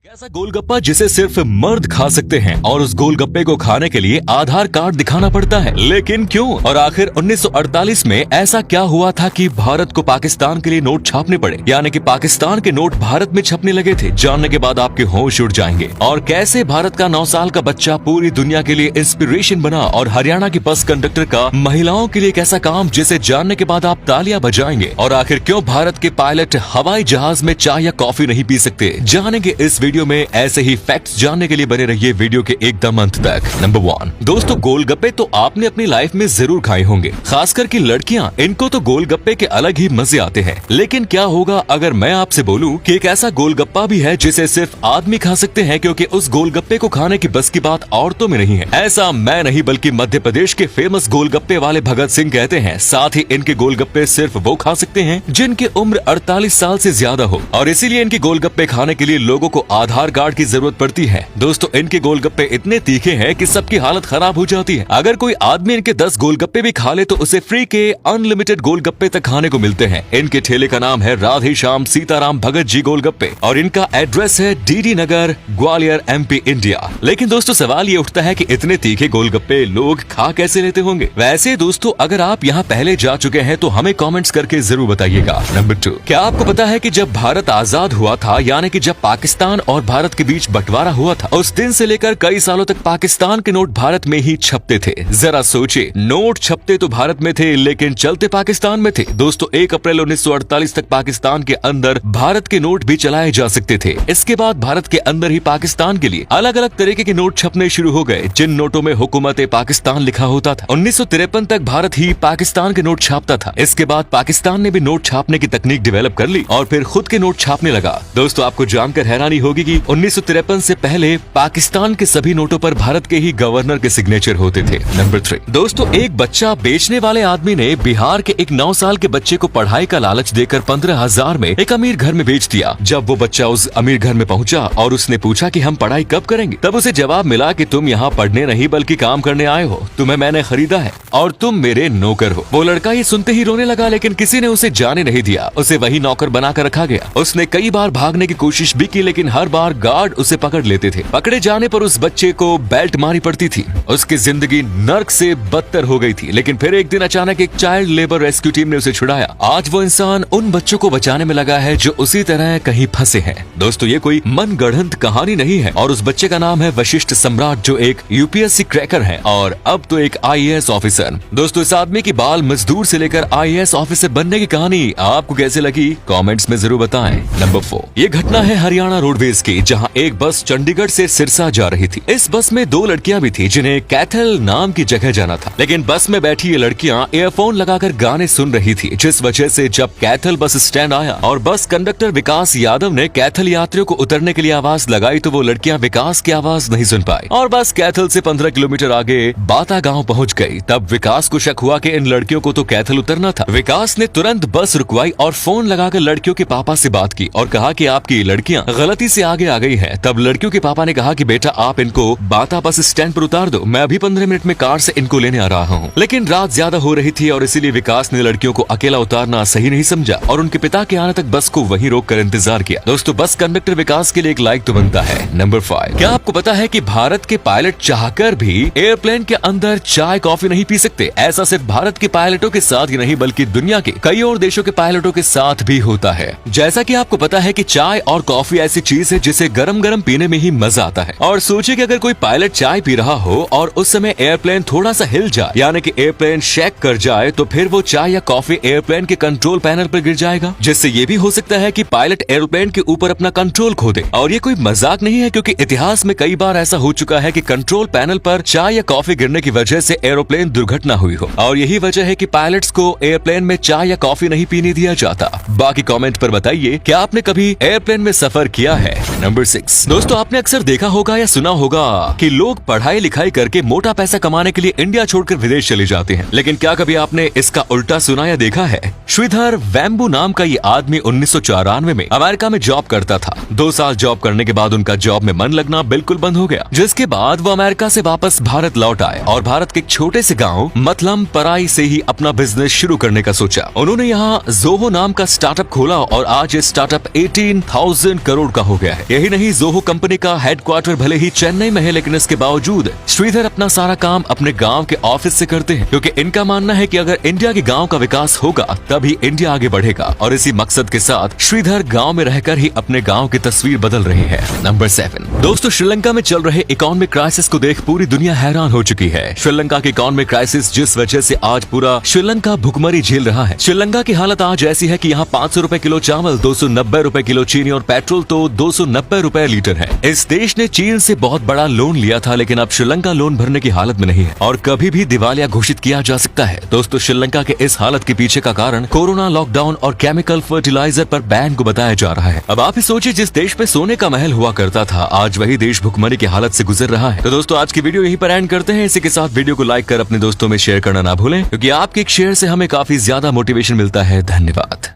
ऐसा गोलगप्पा जिसे सिर्फ मर्द खा सकते हैं और उस गोलगप्पे को खाने के लिए आधार कार्ड दिखाना पड़ता है, लेकिन क्यों? और आखिर 1948 में ऐसा क्या हुआ था कि भारत को पाकिस्तान के लिए नोट छापने पड़े, यानी कि पाकिस्तान के नोट भारत में छपने लगे थे? जानने के बाद आपके होश उड़ जाएंगे। और कैसे भारत का 9 साल का बच्चा पूरी दुनिया के लिए इंस्पिरेशन बना और हरियाणा की बस कंडक्टर का महिलाओं के लिए कैसा काम, जिसे जानने के बाद आप तालियां बजाएंगे। और आखिर क्यों भारत के पायलट हवाई जहाज में चाय या कॉफी नहीं पी सकते, जानेंगे इस वीडियो में। ऐसे ही फैक्ट्स जानने के लिए बने रहिए वीडियो के एकदम अंत तक। नंबर 1, दोस्तों गोलगप्पे तो आपने अपनी लाइफ में जरूर खाए होंगे, खासकर की लड़कियां। इनको तो गोलगप्पे के अलग ही मजे आते हैं। लेकिन क्या होगा अगर मैं आपसे बोलूं कि एक ऐसा गोलगप्पा भी है जिसे सिर्फ आदमी खा सकते हैं, क्योंकि उस गोलगप्पे को खाने की बस की बात औरतों में नहीं है। ऐसा मैं नहीं बल्कि मध्य प्रदेश के फेमस गोलगप्पे वाले भगत सिंह कहते हैं। साथ ही इनके गोलगप्पे सिर्फ वो खा सकते हैं जिनकी उम्र 48 साल से ज्यादा हो, और इसीलिए इनके गोलगप्पे खाने के लिए लोगों को आधार कार्ड की जरूरत पड़ती है। दोस्तों इनके गोलगप्पे इतने तीखे हैं कि सबकी हालत खराब हो जाती है। अगर कोई आदमी इनके 10 गोलगप्पे भी खा ले तो उसे फ्री के अनलिमिटेड गोलगप्पे तक खाने को मिलते हैं। इनके ठेले का नाम है राधे श्याम सीताराम भगत जी गोलगप्पे और इनका एड्रेस है डीडी नगर, ग्वालियर, MP, इंडिया। लेकिन दोस्तों सवाल ये उठता है कि इतने तीखे गोलगप्पे लोग खा कैसे लेते होंगे? वैसे दोस्तों अगर आप यहाँ पहले जा चुके हैं तो हमें कमेंट्स करके जरूर बताइएगा। नंबर 2, क्या आपको पता है कि जब भारत आजाद हुआ था, यानी कि जब पाकिस्तान और भारत के बीच बंटवारा हुआ था, उस दिन से लेकर कई सालों तक पाकिस्तान के नोट भारत में ही छपते थे। जरा सोचिए, नोट छपते तो भारत में थे लेकिन चलते पाकिस्तान में थे। दोस्तों 1 अप्रैल 1948 तक पाकिस्तान के अंदर भारत के नोट भी चलाए जा सकते थे। इसके बाद भारत के अंदर ही पाकिस्तान के लिए अलग अलग तरीके के नोट छपने शुरू हो गए, जिन नोटों में हुकूमत पाकिस्तान लिखा होता था। 1953 तक भारत ही पाकिस्तान के नोट छापता था। इसके बाद पाकिस्तान ने भी नोट छापने की तकनीक डेवलप कर ली और फिर खुद के नोट छापने लगा। दोस्तों आपको जानकर हैरानी होगी कि 1953 से पहले पाकिस्तान के सभी नोटों पर भारत के ही गवर्नर के सिग्नेचर होते थे। नंबर 3, दोस्तों एक बच्चा बेचने वाले आदमी ने बिहार के एक 9 साल के बच्चे को पढ़ाई का लालच देकर 15,000 में एक अमीर घर में बेच दिया। जब वो बच्चा उस अमीर घर में पहुंचा और उसने पूछा कि हम पढ़ाई कब करेंगे, तब उसे जवाब मिला कि तुम यहाँ पढ़ने नहीं बल्कि काम करने आए हो, तुम्हें मैंने खरीदा है और तुम मेरे नौकर हो। वो लड़का ये सुनते ही रोने लगा, लेकिन किसी ने उसे जाने नहीं दिया। उसे वही नौकर बनाकर रखा गया। उसने कई बार भागने की कोशिश भी की, लेकिन हर बार गार्ड उसे पकड़ लेते थे। पकड़े जाने पर उस बच्चे को बेल्ट मारी पड़ती थी। उसकी जिंदगी नर्क से बदतर हो गई थी, लेकिन फिर एक दिन अचानक एक चाइल्ड लेबर रेस्क्यू टीम ने उसे छुड़ाया। आज वो इंसान उन बच्चों को बचाने में लगा है जो उसी तरह कहीं फंसे हैं। दोस्तों ये कोई मनगढ़ंत कहानी नहीं है, और उस बच्चे का नाम है वशिष्ठ सम्राट, जो एक UPSC क्रैकर है और अब तो एक IAS ऑफिसर। दोस्तों इस आदमी की बाल मजदूर से लेकर IAS ऑफिसर बनने की कहानी आपको कैसे लगी, कमेंट्स में जरूर बताएं। नंबर 4, ये घटना है हरियाणा रोडवेज की, जहां एक बस चंडीगढ़ से सिरसा जा रही थी। इस बस में 2 लड़कियां भी थी जिन्हें कैथल नाम की जगह जाना था, लेकिन बस में बैठी ये लड़कियां ईयरफोन लगाकर गाने सुन रही थी, जिस वजह से जब कैथल बस स्टैंड आया और बस कंडक्टर विकास यादव ने कैथल यात्रियों को उतरने के लिए आवाज लगाई, तो वो लड़कियां विकास की आवाज नहीं सुन पाई और बस कैथल से 15 किलोमीटर आगे बाता गाँव पहुँच गयी। तब विकास को शक हुआ कि इन लड़कियों को तो कैथल उतरना था। विकास ने तुरंत बस रुकवाई और फोन लगाकर लड़कियों के पापा से बात की और कहा कि आपकी लड़कियां गलती से आगे आ गई हैं। तब लड़कियों के पापा ने कहा कि बेटा आप इनको बाता बस स्टैंड पर उतार दो, मैं अभी 15 मिनट में कार से इनको लेने आ रहा हूँ। लेकिन रात ज्यादा हो रही थी और इसीलिए विकास ने लड़कियों को अकेला उतारना सही नहीं समझा और उनके पिता के आने तक बस को वहीं रोक कर इंतजार किया। दोस्तों बस कंडक्टर विकास के लिए एक लाइक तो बनता है। नंबर 5, क्या आपको पता है कि भारत के पायलट चाहकर भी एयरप्लेन के अंदर चाय कॉफी नहीं पी सकते? ऐसा सिर्फ भारत के पायलटों के साथ ही नहीं बल्कि दुनिया के कई और देशों के पायलटों के साथ भी होता है। जैसा कि आपको पता है कि चाय और कॉफी ऐसी चीज है जिसे गरम गरम पीने में ही मजा आता है। और सोचिए कि अगर कोई पायलट चाय पी रहा हो और उस समय एयरप्लेन थोड़ा सा हिल जाए, यानी कि एयरप्लेन शेक कर जाए, तो फिर वो चाय या कॉफी एयरप्लेन के कंट्रोल पैनल पर गिर जाएगा, जिससे ये भी हो सकता है कि पायलट एयरप्लेन के ऊपर अपना कंट्रोल खो दे। और ये कोई मजाक नहीं है, क्योंकि इतिहास में कई बार ऐसा हो चुका है कि कंट्रोल पैनल पर चाय या कॉफी गिरने की वजह से एयरप्लेन दुर्घटना हुई हो, और यही वजह है कि पायलट्स को एयरप्लेन में चाय या कॉफी नहीं पीने दिया जाता। बाकी कमेंट पर बताइए क्या आपने कभी एयरप्लेन में सफर किया है। नंबर 6, दोस्तों आपने अक्सर देखा होगा या सुना होगा कि लोग पढ़ाई लिखाई करके मोटा पैसा कमाने के लिए इंडिया छोड़कर विदेश चले जाते हैं, लेकिन क्या कभी आपने इसका उल्टा सुना या देखा है? श्रीधर वेम्बू नाम का ये आदमी 1994 में अमेरिका में जॉब करता था। 2 साल जॉब करने के बाद उनका जॉब में मन लगना बिल्कुल बंद हो गया, जिसके बाद वो अमेरिका से वापस भारत लौट आए और भारत के एक छोटे से गाँव मतलम पराई से ही अपना बिजनेस शुरू करने का सोचा। उन्होंने यहाँ जोहो नाम का स्टार्टअप खोला और आज ये स्टार्टअप 18,000 करोड़ का हो गया है। है। यही नहीं, जोहो कंपनी का हेडक्वार्टर भले ही चेन्नई में है, लेकिन इसके बावजूद श्रीधर अपना सारा काम अपने गांव के ऑफिस से करते हैं, क्योंकि इनका मानना है कि अगर इंडिया के गांव का विकास होगा तभी इंडिया आगे बढ़ेगा। और इसी मकसद के साथ श्रीधर गांव में रहकर ही अपने गांव की तस्वीर बदल रहे हैं। नंबर 7 दोस्तों, श्रीलंका में चल रहे इकोनॉमिक क्राइसिस को देख पूरी दुनिया हैरान हो चुकी है। श्रीलंका की इकोनॉमिक क्राइसिस जिस वजह से आज पूरा श्रीलंका भुखमरी झेल रहा है। श्रीलंका की हालत आज ऐसी है कि यहाँ 500 रुपए किलो चावल, 290 रुपए किलो चीनी और पेट्रोल तो 290 रुपए लीटर है। इस देश ने चीन से बहुत बड़ा लोन लिया था, लेकिन अब श्रीलंका लोन भरने की हालत में नहीं है और कभी भी दिवालिया घोषित किया जा सकता है। दोस्तों, श्रीलंका के इस हालत के पीछे का कारण कोरोना, लॉकडाउन और केमिकल फर्टिलाइजर पर बैन को बताया जा रहा है। अब आप ही सोचिए, जिस देश में सोने का महल हुआ करता था, आज वही देश भुखमरी की हालत से गुजर रहा है। तो दोस्तों, आज की वीडियो यहीं पर एंड करते हैं। इसी के साथ वीडियो को लाइक कर अपने दोस्तों में शेयर करना ना भूलें, क्योंकि आपके एक शेयर से हमें काफी ज्यादा मोटिवेशन मिलता है। धन्यवाद।